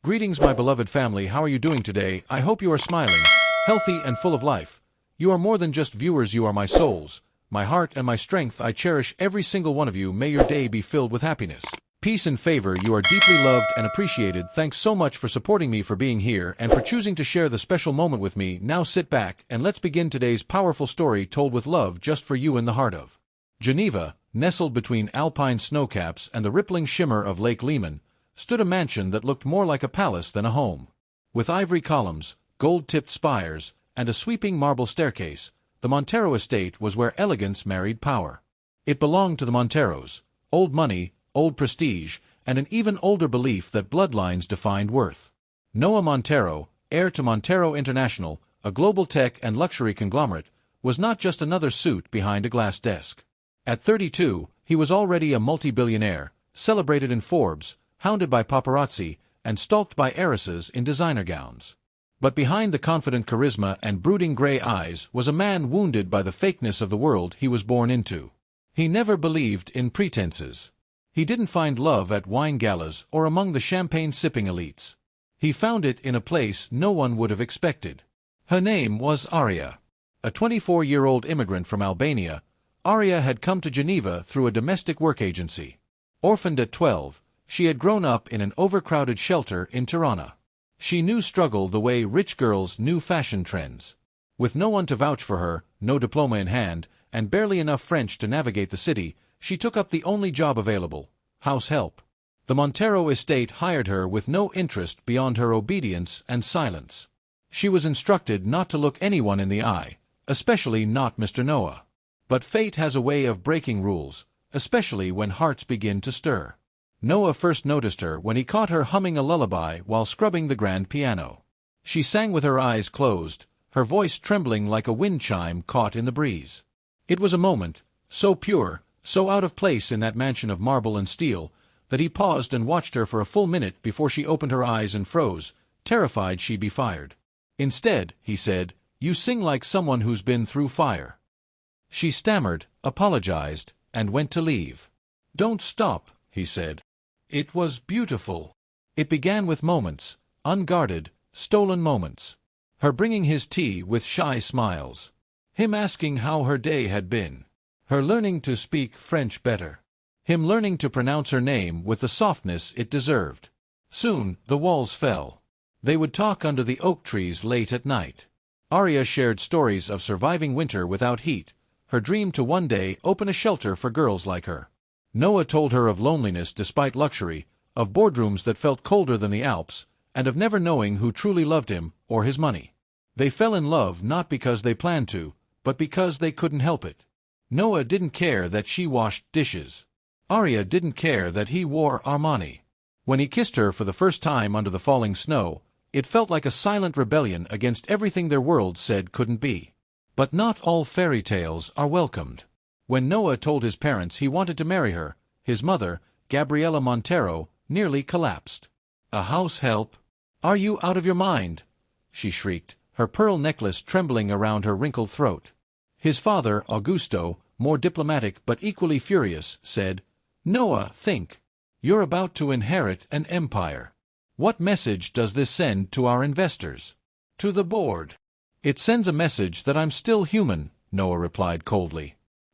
Greetings, my beloved family. How are you doing today? I hope you are smiling, healthy, and full of life. You are more than just viewers, you are my souls, my heart, and my strength. I cherish every single one of you. May your day be filled with happiness, peace, and favor. You are deeply loved and appreciated. Thanks so much for supporting me, for being here, and for choosing to share the special moment with me. Now sit back, and let's begin today's powerful story told with love just for you in the heart of Geneva. Nestled between alpine snowcaps and the rippling shimmer of Lake Leman, stood a mansion that looked more like a palace than a home. With ivory columns, gold-tipped spires, and a sweeping marble staircase, the Montero estate was where elegance married power. It belonged to the Monteros, old money, old prestige, and an even older belief that bloodlines defined worth. Noah Montero, heir to Montero International, a global tech and luxury conglomerate, was not just another suit behind a glass desk. At 32, he was already a multi-billionaire, celebrated in Forbes, hounded by paparazzi, and stalked by heiresses in designer gowns. But behind the confident charisma and brooding gray eyes was a man wounded by the fakeness of the world he was born into. He never believed in pretenses. He didn't find love at wine galas or among the champagne-sipping elites. He found it in a place no one would have expected. Her name was Aria. A 24-year-old immigrant from Albania, Aria had come to Geneva through a domestic work agency. Orphaned at 12, she had grown up in an overcrowded shelter in Tirana. She knew struggle the way rich girls knew fashion trends. With no one to vouch for her, no diploma in hand, and barely enough French to navigate the city, she took up the only job available: house help. The Montero estate hired her with no interest beyond her obedience and silence. She was instructed not to look anyone in the eye, especially not Mr. Noah. But fate has a way of breaking rules, especially when hearts begin to stir. Noah first noticed her when he caught her humming a lullaby while scrubbing the grand piano. She sang with her eyes closed, her voice trembling like a wind chime caught in the breeze. It was a moment, so pure, so out of place in that mansion of marble and steel, that he paused and watched her for a full minute before she opened her eyes and froze, terrified she'd be fired. Instead, he said, "You sing like someone who's been through fire." She stammered, apologized, and went to leave. "Don't stop," he said. "It was beautiful." It began with moments, unguarded, stolen moments. Her bringing his tea with shy smiles. Him asking how her day had been. Her learning to speak French better. Him learning to pronounce her name with the softness it deserved. Soon, the walls fell. They would talk under the oak trees late at night. Aria shared stories of surviving winter without heat, her dream to one day open a shelter for girls like her. Noah told her of loneliness despite luxury, of boardrooms that felt colder than the Alps, and of never knowing who truly loved him or his money. They fell in love not because they planned to, but because they couldn't help it. Noah didn't care that she washed dishes. Aria didn't care that he wore Armani. When he kissed her for the first time under the falling snow, it felt like a silent rebellion against everything their world said couldn't be. But not all fairy tales are welcomed. When Noah told his parents he wanted to marry her, his mother, Gabriela Montero, nearly collapsed. "A house help? Are you out of your mind?" she shrieked, her pearl necklace trembling around her wrinkled throat. His father, Augusto, more diplomatic but equally furious, said, "Noah, think. You're about to inherit an empire. What message does this send to our investors? To the board?" "It sends a message that I'm still human," Noah replied coldly.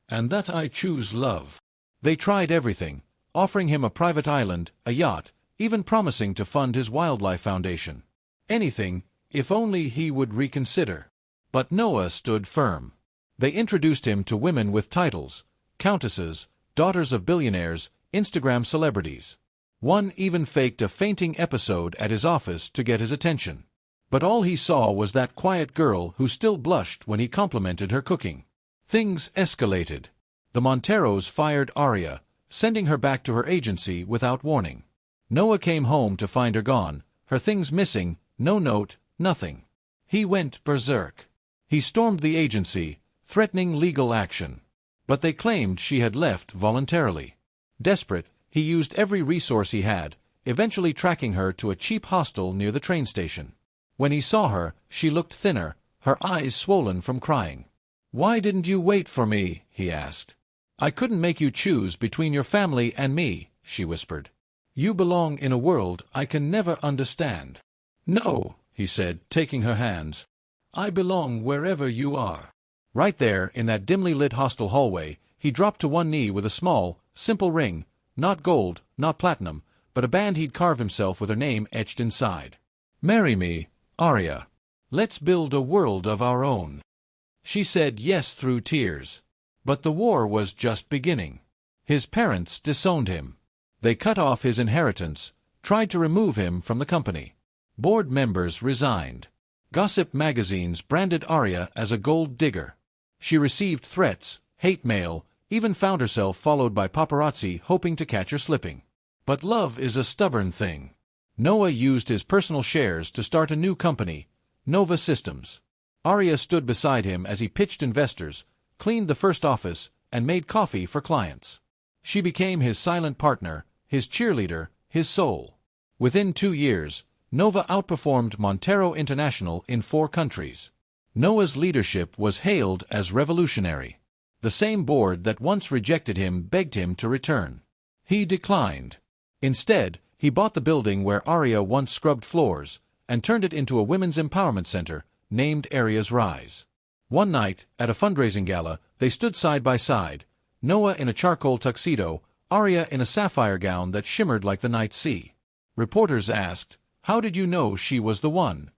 "And that I choose love." They tried everything, offering him a private island, a yacht, even promising to fund his wildlife foundation. Anything, if only he would reconsider. But Noah stood firm. They introduced him to women with titles: countesses, daughters of billionaires, Instagram celebrities. One even faked a fainting episode at his office to get his attention. But all he saw was that quiet girl who still blushed when he complimented her cooking. Things escalated. The Monteros fired Aria, sending her back to her agency without warning. Noah came home to find her gone, her things missing, no note, nothing. He went berserk. He stormed the agency, threatening legal action. But they claimed she had left voluntarily. Desperate, he used every resource he had, eventually tracking her to a cheap hostel near the train station. When he saw her, she looked thinner, her eyes swollen from crying. "Why didn't you wait for me?" he asked. "I couldn't make you choose between your family and me," she whispered. You belong in a world I can never understand. No, he said, taking her hands. I belong wherever you are. Right there, in that dimly lit hostel hallway, he dropped to one knee with a small, simple ring, not gold, not platinum, but a band he'd carved himself with her name etched inside. Marry me, Aria. Let's build a world of our own. She said yes through tears. But the war was just beginning. His parents disowned him. They cut off his inheritance, tried to remove him from the company. Board members resigned. Gossip magazines branded Aria as a gold digger. She received threats, hate mail, even found herself followed by paparazzi hoping to catch her slipping. But love is a stubborn thing. Noah used his personal shares to start a new company, Nova Systems. Aria stood beside him as he pitched investors, cleaned the first office, and made coffee for clients. She became his silent partner, his cheerleader, his soul. Within 2 years, Nova outperformed Montero International in 4 countries. Noah's leadership was hailed as revolutionary. The same board that once rejected him begged him to return. He declined. Instead, he bought the building where Aria once scrubbed floors and turned it into a women's empowerment center named Aria's Rise. One night, at a fundraising gala, they stood side by side, Noah in a charcoal tuxedo, Aria in a sapphire gown that shimmered like the night sea. Reporters asked, "How did you know she was the one?"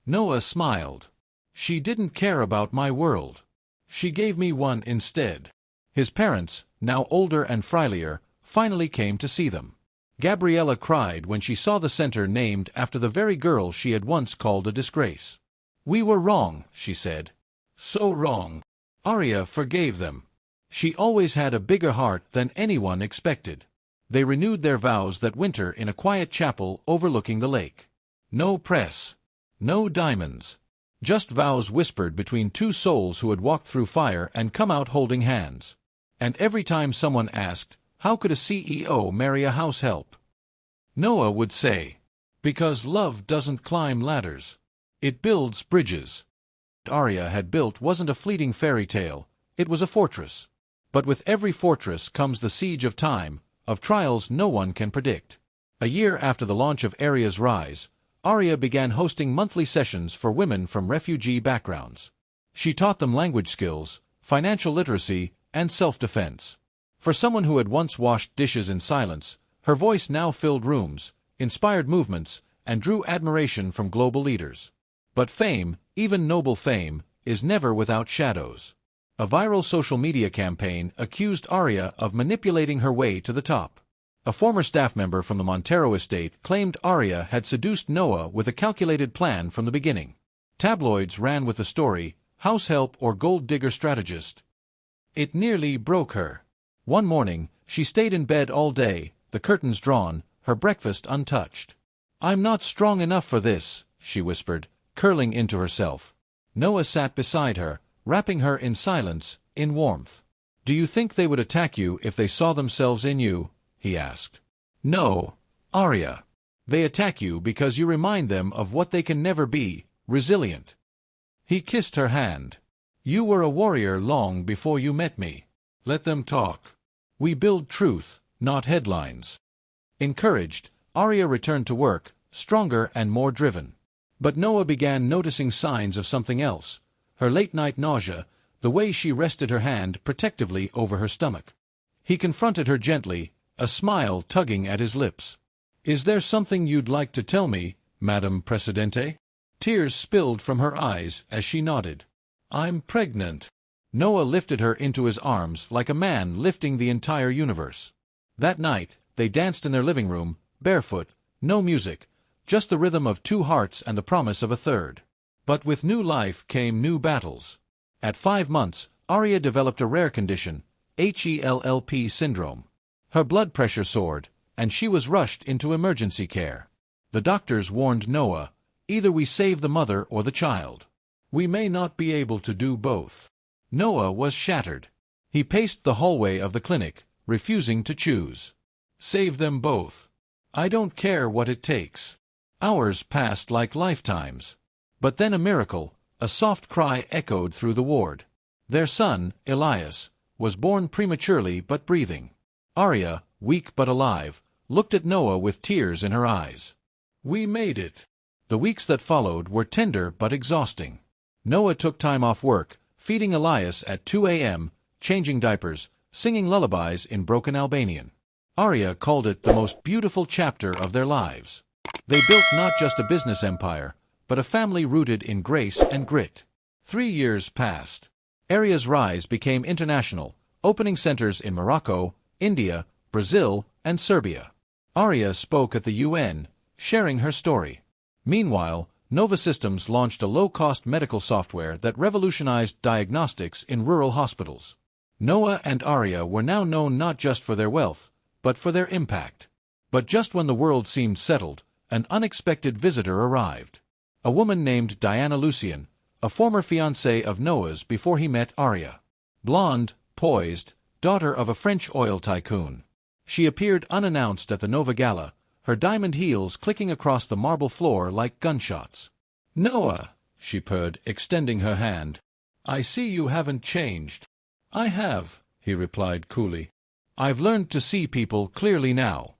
Noah smiled. "She didn't care about my world. She gave me one instead." His parents, now older and frilier, finally came to see them. Gabriella cried when she saw the center named after the very girl she had once called a disgrace. "We were wrong," she said. "So wrong." Aria forgave them. She always had a bigger heart than anyone expected. They renewed their vows that winter in a quiet chapel overlooking the lake. No press. No diamonds. Just vows whispered between 2 souls who had walked through fire and come out holding hands. And every time someone asked, "How could a CEO marry a house help?" Noah would say, "Because love doesn't climb ladders. It builds bridges." What Aria had built wasn't a fleeting fairy tale, it was a fortress. But with every fortress comes the siege of time, of trials no one can predict. A year after the launch of Aria's Rise, Aria began hosting monthly sessions for women from refugee backgrounds. She taught them language skills, financial literacy, and self-defense. For someone who had once washed dishes in silence, her voice now filled rooms, inspired movements, and drew admiration from global leaders. But fame, even noble fame, is never without shadows. A viral social media campaign accused Aria of manipulating her way to the top. A former staff member from the Montero estate claimed Aria had seduced Noah with a calculated plan from the beginning. Tabloids ran with the story, "House help or gold digger strategist." It nearly broke her. One morning, she stayed in bed all day, the curtains drawn, her breakfast untouched. "I'm not strong enough for this," she whispered, curling into herself. Noah sat beside her, wrapping her in silence, in warmth. "Do you think they would attack you if they saw themselves in you?" he asked. "No, Aria. They attack you because you remind them of what they can never be, resilient." He kissed her hand. "You were a warrior long before you met me. Let them talk. We build truth, not headlines." Encouraged, Aria returned to work, stronger and more driven. But Noah began noticing signs of something else. Her late-night nausea, the way she rested her hand protectively over her stomach. He confronted her gently, a smile tugging at his lips. "Is there something you'd like to tell me, Madam Presidente?" Tears spilled from her eyes as she nodded. "I'm pregnant." Noah lifted her into his arms like a man lifting the entire universe. That night, they danced in their living room, barefoot, no music, just the rhythm of 2 hearts and the promise of a third. But with new life came new battles. At 5 months, Aria developed a rare condition, HELLP syndrome. Her blood pressure soared, and she was rushed into emergency care. The doctors warned Noah, "Either we save the mother or the child. We may not be able to do both." Noah was shattered. He paced the hallway of the clinic, refusing to choose. "Save them both. I don't care what it takes." Hours passed like lifetimes. But then a miracle, a soft cry echoed through the ward. Their son, Elias, was born prematurely but breathing. Aria, weak but alive, looked at Noah with tears in her eyes. "We made it." The weeks that followed were tender but exhausting. Noah took time off work, feeding Elias at 2 a.m., changing diapers, singing lullabies in broken Albanian. Aria called it the most beautiful chapter of their lives. They built not just a business empire, but a family rooted in grace and grit. 3 years passed. Aria's rise became international, opening centers in Morocco, India, Brazil, and Serbia. Aria spoke at the UN, sharing her story. Meanwhile, Nova Systems launched a low-cost medical software that revolutionized diagnostics in rural hospitals. Noah and Aria were now known not just for their wealth, but for their impact. But just when the world seemed settled, an unexpected visitor arrived. A woman named Diana Lucian, a former fiancée of Noah's before he met Aria. Blonde, poised, daughter of a French oil tycoon. She appeared unannounced at the Nova Gala, her diamond heels clicking across the marble floor like gunshots. "Noah," she purred, extending her hand. "I see you haven't changed." "I have," he replied coolly. "I've learned to see people clearly now."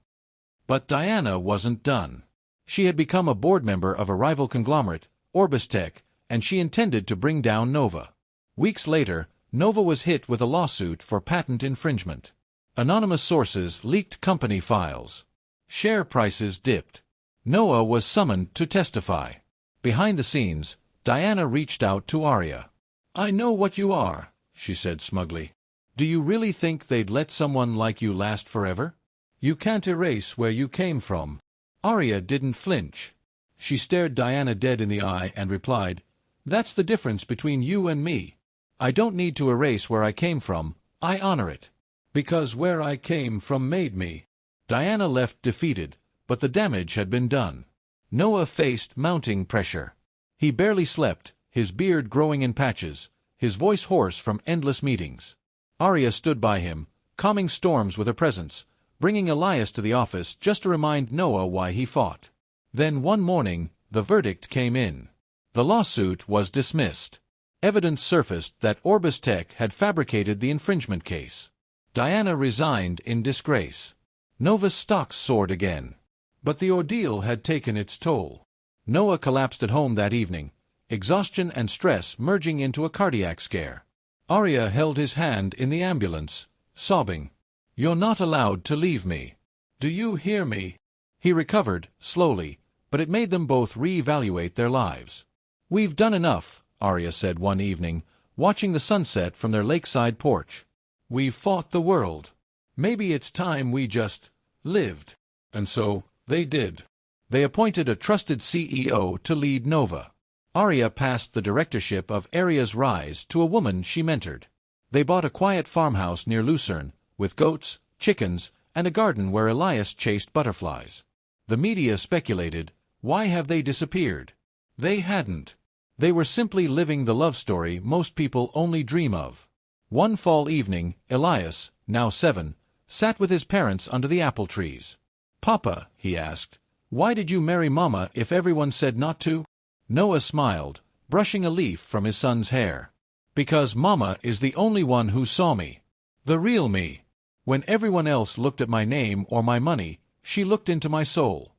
But Diana wasn't done. She had become a board member of a rival conglomerate, Orbis Tech, and she intended to bring down Nova. Weeks later, Nova was hit with a lawsuit for patent infringement. Anonymous sources leaked company files. Share prices dipped. Noah was summoned to testify. Behind the scenes, Diana reached out to Aria. "I know what you are," she said smugly. "Do you really think they'd let someone like you last forever? You can't erase where you came from." Aria didn't flinch. She stared Diana dead in the eye and replied, "That's the difference between you and me. I don't need to erase where I came from, I honor it. Because where I came from made me." Diana left defeated, but the damage had been done. Noah faced mounting pressure. He barely slept, his beard growing in patches, his voice hoarse from endless meetings. Aria stood by him, calming storms with her presence, bringing Elias to the office just to remind Noah why he fought. Then one morning, the verdict came in. The lawsuit was dismissed. Evidence surfaced that Orbis Tech had fabricated the infringement case. Diana resigned in disgrace. Nova's stocks soared again. But the ordeal had taken its toll. Noah collapsed at home that evening, exhaustion and stress merging into a cardiac scare. Aria held his hand in the ambulance, sobbing, "You're not allowed to leave me. Do you hear me?" He recovered, slowly, but it made them both re-evaluate their lives. "We've done enough," Aria said one evening, watching the sunset from their lakeside porch. "We've fought the world. Maybe it's time we just lived." And so, they did. They appointed a trusted CEO to lead Nova. Aria passed the directorship of Aria's Rise to a woman she mentored. They bought a quiet farmhouse near Lucerne, with goats, chickens, and a garden where Elias chased butterflies. The media speculated, why have they disappeared? They hadn't. They were simply living the love story most people only dream of. One fall evening, Elias, now 7, sat with his parents under the apple trees. "Papa," he asked, "why did you marry Mama if everyone said not to?" Noah smiled, brushing a leaf from his son's hair. "Because Mama is the only one who saw me. The real me. When everyone else looked at my name or my money, she looked into my soul."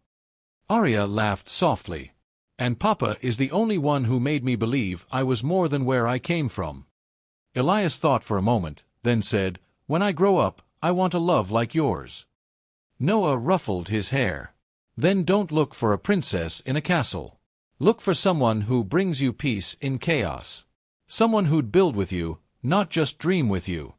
Aria laughed softly. "And Papa is the only one who made me believe I was more than where I came from." Elias thought for a moment, then said, "When I grow up, I want a love like yours." Noah ruffled his hair. "Then don't look for a princess in a castle. Look for someone who brings you peace in chaos. Someone who'd build with you, not just dream with you."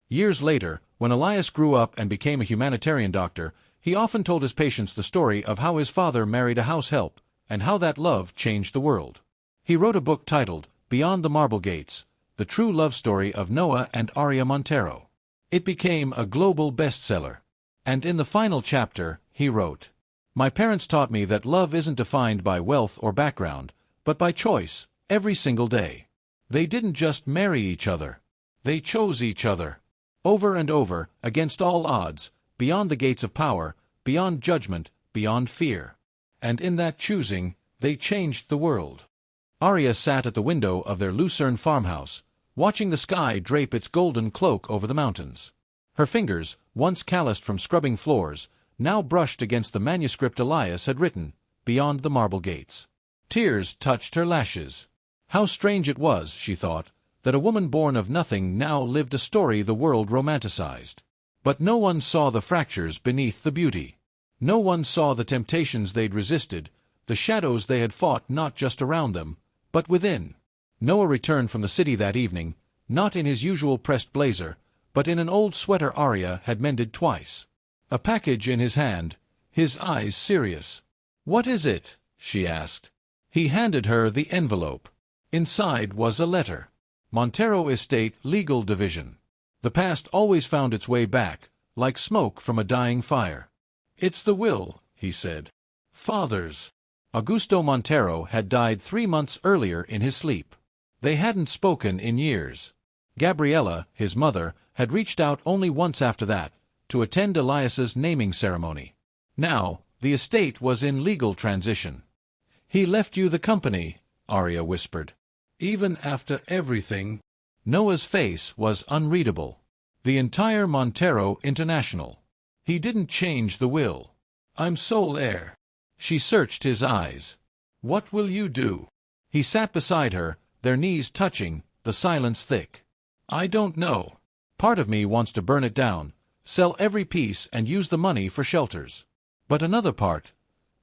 Years later, when Elias grew up and became a humanitarian doctor, he often told his patients the story of how his father married a house help, and how that love changed the world. He wrote a book titled, Beyond the Marble Gates, the true love story of Noah and Aria Montero. It became a global bestseller. And in the final chapter, he wrote, "My parents taught me that love isn't defined by wealth or background, but by choice, every single day. They didn't just marry each other. They chose each other. Over and over, against all odds, beyond the gates of power, beyond judgment, beyond fear. And in that choosing, they changed the world." Aria sat at the window of their Lucerne farmhouse, watching the sky drape its golden cloak over the mountains. Her fingers, once calloused from scrubbing floors, now brushed against the manuscript Elias had written, beyond the marble gates. Tears touched her lashes. How strange it was, she thought, that a woman born of nothing now lived a story the world romanticized. But no one saw the fractures beneath the beauty. No one saw the temptations they'd resisted, the shadows they had fought not just around them, but within. Noah returned from the city that evening, not in his usual pressed blazer, but in an old sweater Aria had mended twice. A package in his hand, his eyes serious. "What is it?" she asked. He handed her the envelope. Inside was a letter. Montero Estate Legal Division. The past always found its way back, like smoke from a dying fire. "It's the will," he said. "Father's." Augusto Montero had died 3 months earlier in his sleep. They hadn't spoken in years. Gabriela, his mother, had reached out only once after that, to attend Elias's naming ceremony. Now, the estate was in legal transition. "He left you the company," Aria whispered. "Even after everything?" Noah's face was unreadable. "The entire Montero International. He didn't change the will. I'm sole heir." She searched his eyes. "What will you do?" He sat beside her, their knees touching, the silence thick. "I don't know. Part of me wants to burn it down, sell every piece and use the money for shelters. But another part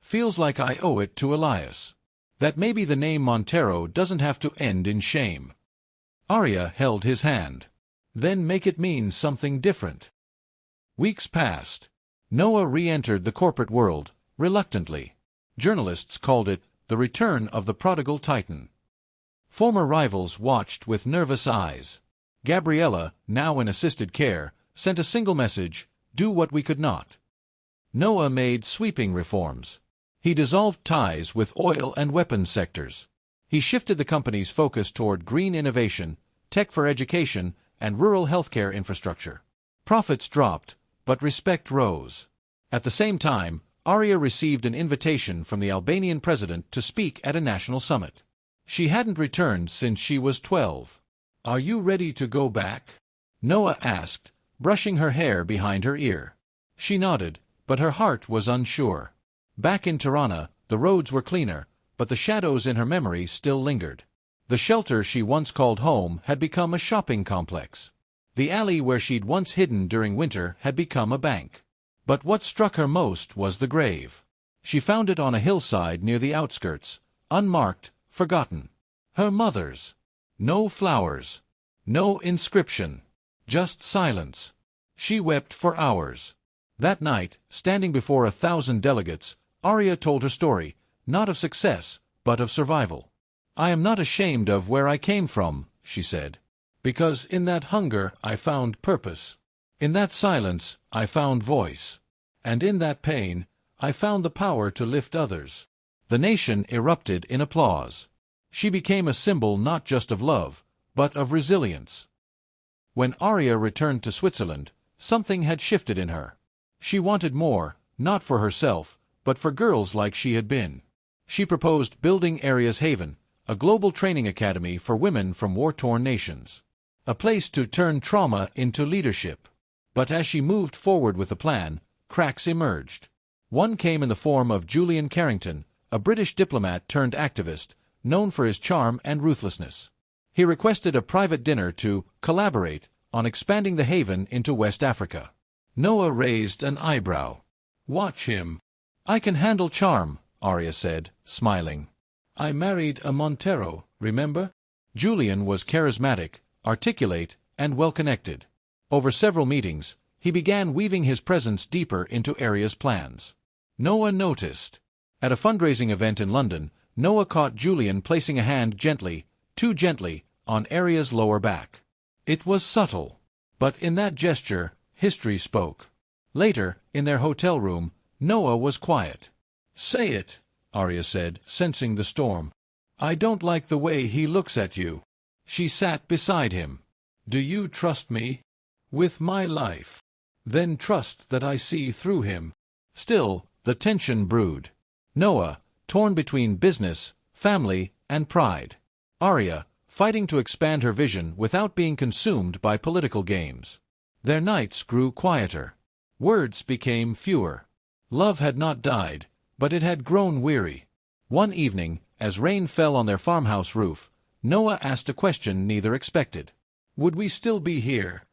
feels like I owe it to Elias. That maybe the name Montero doesn't have to end in shame." Aria held his hand. "Then make it mean something different." Weeks passed. Noah re-entered the corporate world, reluctantly. Journalists called it the return of the prodigal titan. Former rivals watched with nervous eyes. Gabriela, now in assisted care, sent a single message, "Do what we could not." Noah made sweeping reforms. He dissolved ties with oil and weapons sectors. He shifted the company's focus toward green innovation, tech for education, and rural healthcare infrastructure. Profits dropped, but respect rose. At the same time, Aria received an invitation from the Albanian president to speak at a national summit. She hadn't returned since she was 12. "Are you ready to go back?" Noah asked, brushing her hair behind her ear. She nodded, but her heart was unsure. Back in Tirana, the roads were cleaner, but the shadows in her memory still lingered. The shelter she once called home had become a shopping complex. The alley where she'd once hidden during winter had become a bank. But what struck her most was the grave. She found it on a hillside near the outskirts, unmarked, forgotten. Her mother's. No flowers. No inscription. Just silence. She wept for hours. That night, standing before 1,000 delegates, Aria told her story, not of success, but of survival. "I am not ashamed of where I came from," she said, "because in that hunger I found purpose. In that silence I found voice. And in that pain I found the power to lift others." The nation erupted in applause. She became a symbol not just of love, but of resilience. When Aria returned to Switzerland, something had shifted in her. She wanted more, not for herself, but for girls like she had been. She proposed building Aria's Haven, a global training academy for women from war-torn nations. A place to turn trauma into leadership. But as she moved forward with the plan, cracks emerged. One came in the form of Julian Carrington, a British diplomat turned activist, known for his charm and ruthlessness. He requested a private dinner to collaborate on expanding the Haven into West Africa. Noah raised an eyebrow. "Watch him." "I can handle charm," Aria said, smiling. "I married a Montero, remember?" Julian was charismatic, articulate, and well-connected. Over several meetings, he began weaving his presence deeper into Aria's plans. Noah noticed. At a fundraising event in London, Noah caught Julian placing a hand gently, too gently, on Aria's lower back. It was subtle, but in that gesture, history spoke. Later, in their hotel room, Noah was quiet. "Say it," Aria said, sensing the storm. "I don't like the way he looks at you." She sat beside him. "Do you trust me? With my life? Then trust that I see through him." Still, the tension brewed. Noah, torn between business, family, and pride. Aria, fighting to expand her vision without being consumed by political games. Their nights grew quieter. Words became fewer. Love had not died, but it had grown weary. One evening, as rain fell on their farmhouse roof, Noah asked a question neither expected. "Would we still be here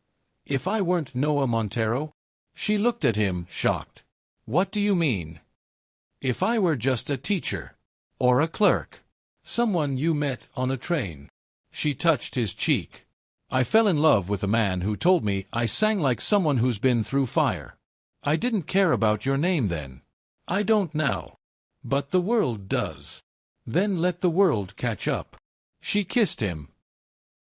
if I weren't Noah Montero?" She looked at him, shocked. "What do you mean?" "If I were just a teacher, or a clerk, someone you met on a train." She touched his cheek. "I fell in love with a man who told me I sang like someone who's been through fire. I didn't care about your name then. I don't now. But the world does. Then let the world catch up." She kissed him.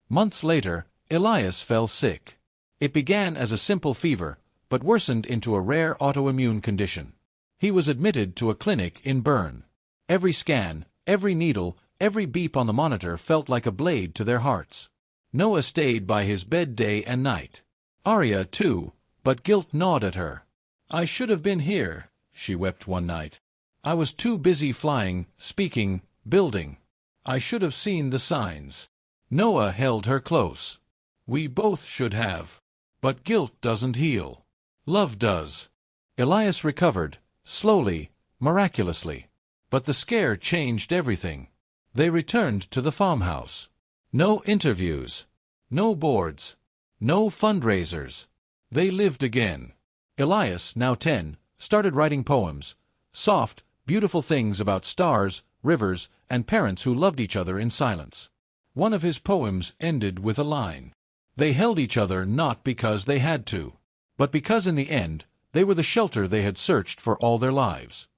Months later, Elias fell sick. It began as a simple fever, but worsened into a rare autoimmune condition. He was admitted to a clinic in Bern. Every scan, every needle, every beep on the monitor felt like a blade to their hearts. Noah stayed by his bed day and night. Aria, too, but guilt gnawed at her. "I should have been here," she wept one night. "I was too busy flying, speaking, building. I should have seen the signs." Noah held her close. "We both should have. But guilt doesn't heal. Love does." Elias recovered, slowly, miraculously. But the scare changed everything. They returned to the farmhouse. No interviews. No boards. No fundraisers. They lived again. Elias, now 10, started writing poems. Soft, beautiful things about stars, rivers, and parents who loved each other in silence. One of his poems ended with a line. They held each other not because they had to, but because in the end, they were the shelter they had searched for all their lives.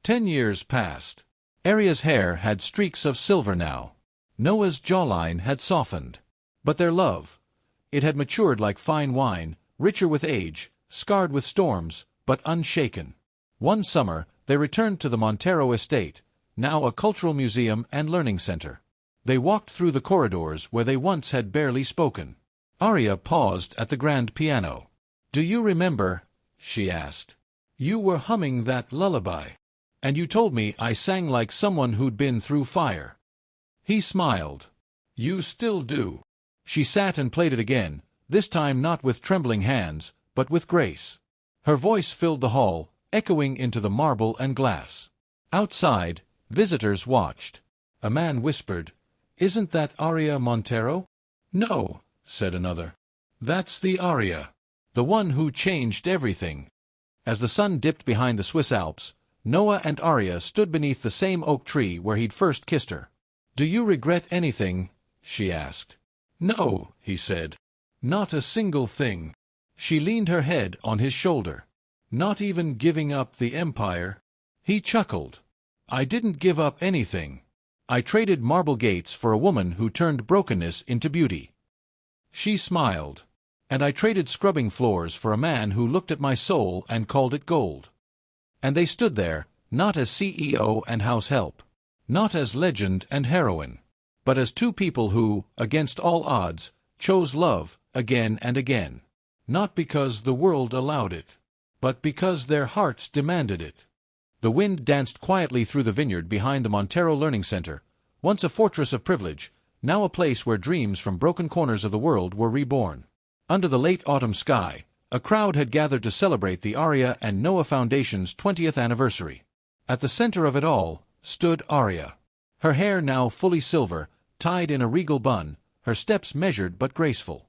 10 years passed. Aria's hair had streaks of silver now. Noah's jawline had softened. But their love, it had matured like fine wine, richer with age, scarred with storms, but unshaken. One summer, they returned to the Montero estate, now a cultural museum and learning center. They walked through the corridors where they once had barely spoken. Aria paused at the grand piano. "Do you remember?" she asked. "You were humming that lullaby. And you told me I sang like someone who'd been through fire." He smiled. "You still do." She sat and played it again, this time not with trembling hands, but with grace. Her voice filled the hall, echoing into the marble and glass. Outside, visitors watched. A man whispered, "Isn't that Aria Montero?" "No," said another. "That's the Aria. The one who changed everything." As the sun dipped behind the Swiss Alps, Noah and Aria stood beneath the same oak tree where he'd first kissed her. "Do you regret anything?" she asked. "No," he said. "Not a single thing." She leaned her head on his shoulder. "Not even giving up the empire?" He chuckled. "I didn't give up anything. I traded marble gates for a woman who turned brokenness into beauty." She smiled. "And I traded scrubbing floors for a man who looked at my soul and called it gold." And they stood there, not as CEO and house help, not as legend and heroine, but as two people who, against all odds, chose love again and again. Not because the world allowed it, but because their hearts demanded it. The wind danced quietly through the vineyard behind the Montero Learning Center, once a fortress of privilege, now a place where dreams from broken corners of the world were reborn. Under the late autumn sky, a crowd had gathered to celebrate the Aria and Noah Foundation's 20th anniversary. At the center of it all stood Aria. Her hair now fully silver, tied in a regal bun, her steps measured but graceful.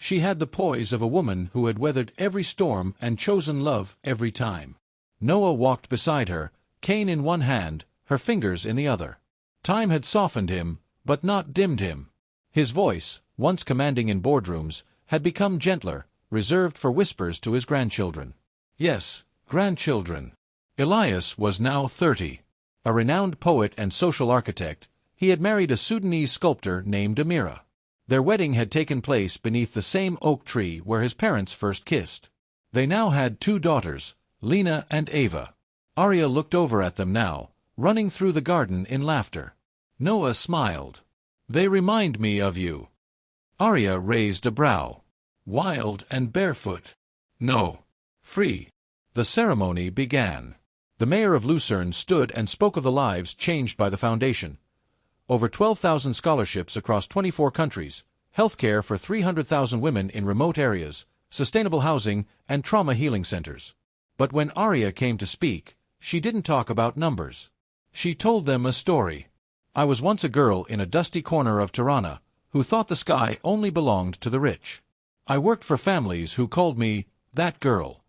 She had the poise of a woman who had weathered every storm and chosen love every time. Noah walked beside her, cane in one hand, her fingers in the other. Time had softened him, but not dimmed him. His voice, once commanding in boardrooms, had become gentler, reserved for whispers to his grandchildren. Yes, grandchildren. Elias was now 30. A renowned poet and social architect, he had married a Sudanese sculptor named Amira. Their wedding had taken place beneath the same oak tree where his parents first kissed. They now had 2 daughters, Lena and Ava. Aria looked over at them now, running through the garden in laughter. Noah smiled. "They remind me of you." Aria raised a brow. "Wild and barefoot." "No. Free." The ceremony began. The mayor of Lucerne stood and spoke of the lives changed by the foundation. Over 12,000 scholarships across 24 countries, healthcare for 300,000 women in remote areas, sustainable housing, and trauma healing centers. But when Aria came to speak, she didn't talk about numbers. She told them a story. I was once a girl in a dusty corner of Tirana, who thought the sky only belonged to the rich. I worked for families who called me, that girl.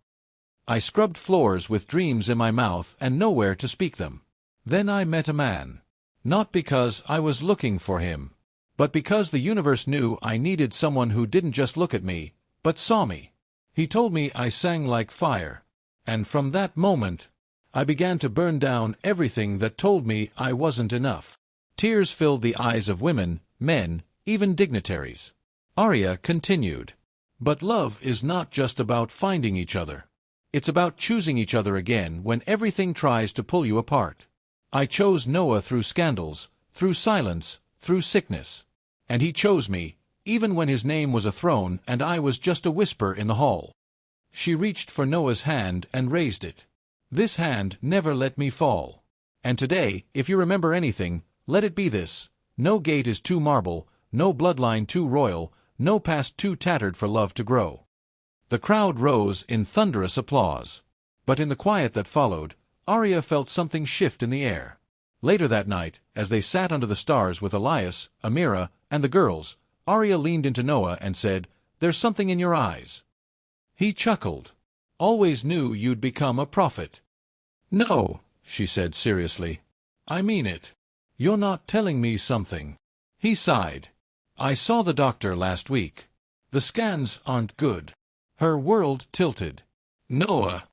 I scrubbed floors with dreams in my mouth and nowhere to speak them. Then I met a man. Not because I was looking for him, but because the universe knew I needed someone who didn't just look at me, but saw me. He told me I sang like fire. And from that moment, I began to burn down everything that told me I wasn't enough. Tears filled the eyes of women, men, even dignitaries. Aria continued. But love is not just about finding each other. It's about choosing each other again when everything tries to pull you apart. I chose Noah through scandals, through silence, through sickness. And he chose me, even when his name was a throne and I was just a whisper in the hall. She reached for Noah's hand and raised it. This hand never let me fall. And today, if you remember anything, let it be this: no gate is too marble, no bloodline too royal, no past too tattered for love to grow. The crowd rose in thunderous applause. But in the quiet that followed, Aria felt something shift in the air. Later that night, as they sat under the stars with Elias, Amira, and the girls, Aria leaned into Noah and said, "There's something in your eyes." He chuckled. "Always knew you'd become a prophet." "No," she said seriously. "I mean it. You're not telling me something." He sighed. "I saw the doctor last week. The scans aren't good." Her world tilted. "Noah,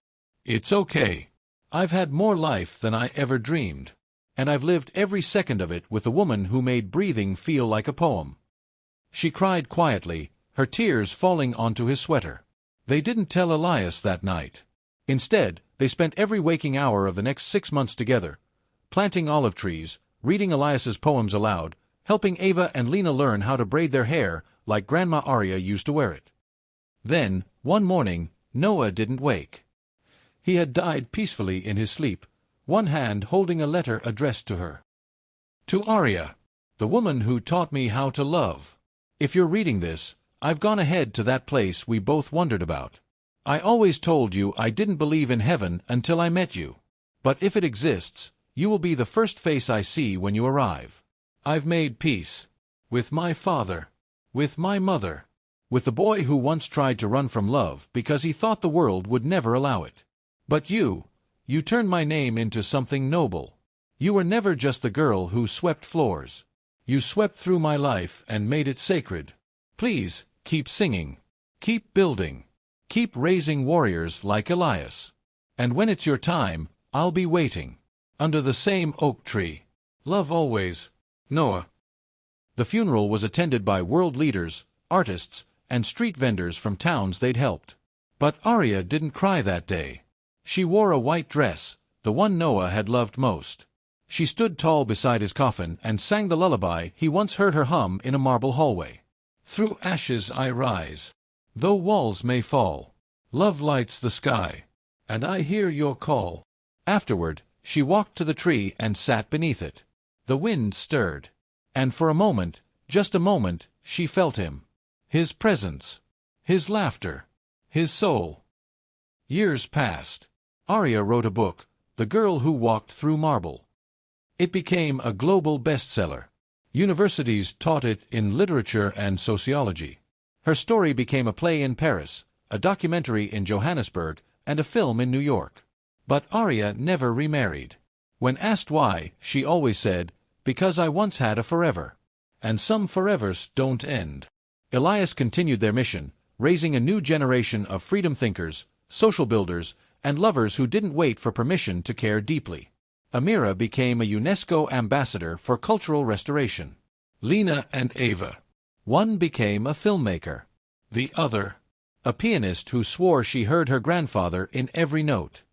it's okay. I've had more life than I ever dreamed. And I've lived every second of it with a woman who made breathing feel like a poem." She cried quietly, her tears falling onto his sweater. They didn't tell Elias that night. Instead, they spent every waking hour of the next 6 months together, planting olive trees, reading Elias's poems aloud, helping Ava and Lena learn how to braid their hair like Grandma Aria used to wear it. Then, one morning, Noah didn't wake. He had died peacefully in his sleep, one hand holding a letter addressed to her. "To Aria, the woman who taught me how to love. If you're reading this, I've gone ahead to that place we both wondered about. I always told you I didn't believe in heaven until I met you. But if it exists, you will be the first face I see when you arrive. I've made peace. With my father. With my mother. With the boy who once tried to run from love because he thought the world would never allow it. But you turned my name into something noble. You were never just the girl who swept floors. You swept through my life and made it sacred. Please, keep singing. Keep building. Keep raising warriors like Elias. And when it's your time, I'll be waiting. Under the same oak tree. Love always, Noah." The funeral was attended by world leaders, artists, and street vendors from towns they'd helped. But Aria didn't cry that day. She wore a white dress, the one Noah had loved most. She stood tall beside his coffin and sang the lullaby he once heard her hum in a marble hallway. "Through ashes I rise. Though walls may fall, love lights the sky, and I hear your call." Afterward, she walked to the tree and sat beneath it. The wind stirred. And for a moment, just a moment, she felt him. His presence. His laughter. His soul. Years passed. Aria wrote a book, The Girl Who Walked Through Marble. It became a global bestseller. Universities taught it in literature and sociology. Her story became a play in Paris, a documentary in Johannesburg, and a film in New York. But Aria never remarried. When asked why, she always said, "Because I once had a forever. And some forevers don't end." Elias continued their mission, raising a new generation of freedom thinkers, social builders, and lovers who didn't wait for permission to care deeply. Amira became a UNESCO ambassador for cultural restoration. Lena and Ava. One became a filmmaker. The other, a pianist who swore she heard her grandfather in every note.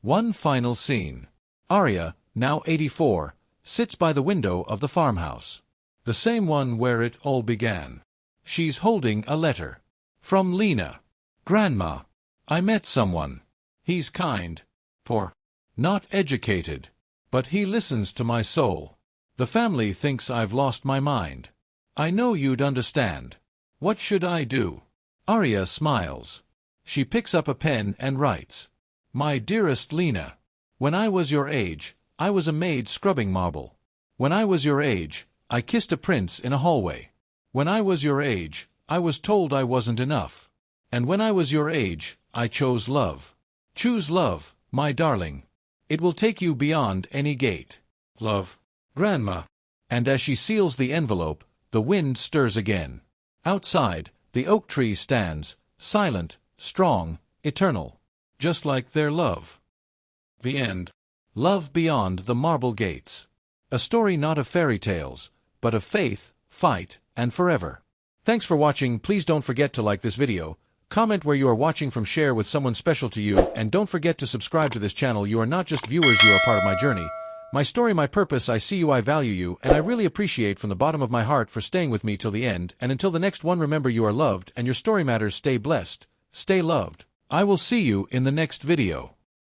One final scene. Aria, now 84, sits by the window of the farmhouse. The same one where it all began. She's holding a letter. From Lena. "Grandma, I met someone. He's kind. Poor. Not educated. But he listens to my soul. The family thinks I've lost my mind. I know you'd understand. What should I do?" Aria smiles. She picks up a pen and writes. My dearest Lena, when I was your age, I was a maid scrubbing marble. When I was your age, I kissed a prince in a hallway. When I was your age, I was told I wasn't enough. And when I was your age, I chose love. Choose love, my darling. It will take you beyond any gate. Love. Grandma. And as she seals the envelope, the wind stirs again. Outside, the oak tree stands, silent, strong, eternal. Just like their love. The end. Love beyond the marble gates. A story not of fairy tales, but of faith, fight, and forever. Thanks for watching. Please don't forget to like this video, comment where you are watching from, share with someone special to you, and don't forget to subscribe to this channel. You are not just viewers, you are part of my journey. My story, my purpose. I see you, I value you, and I really appreciate from the bottom of my heart for staying with me till the end. And until the next one, remember you are loved and your story matters. Stay blessed, stay loved. I will see you in the next video.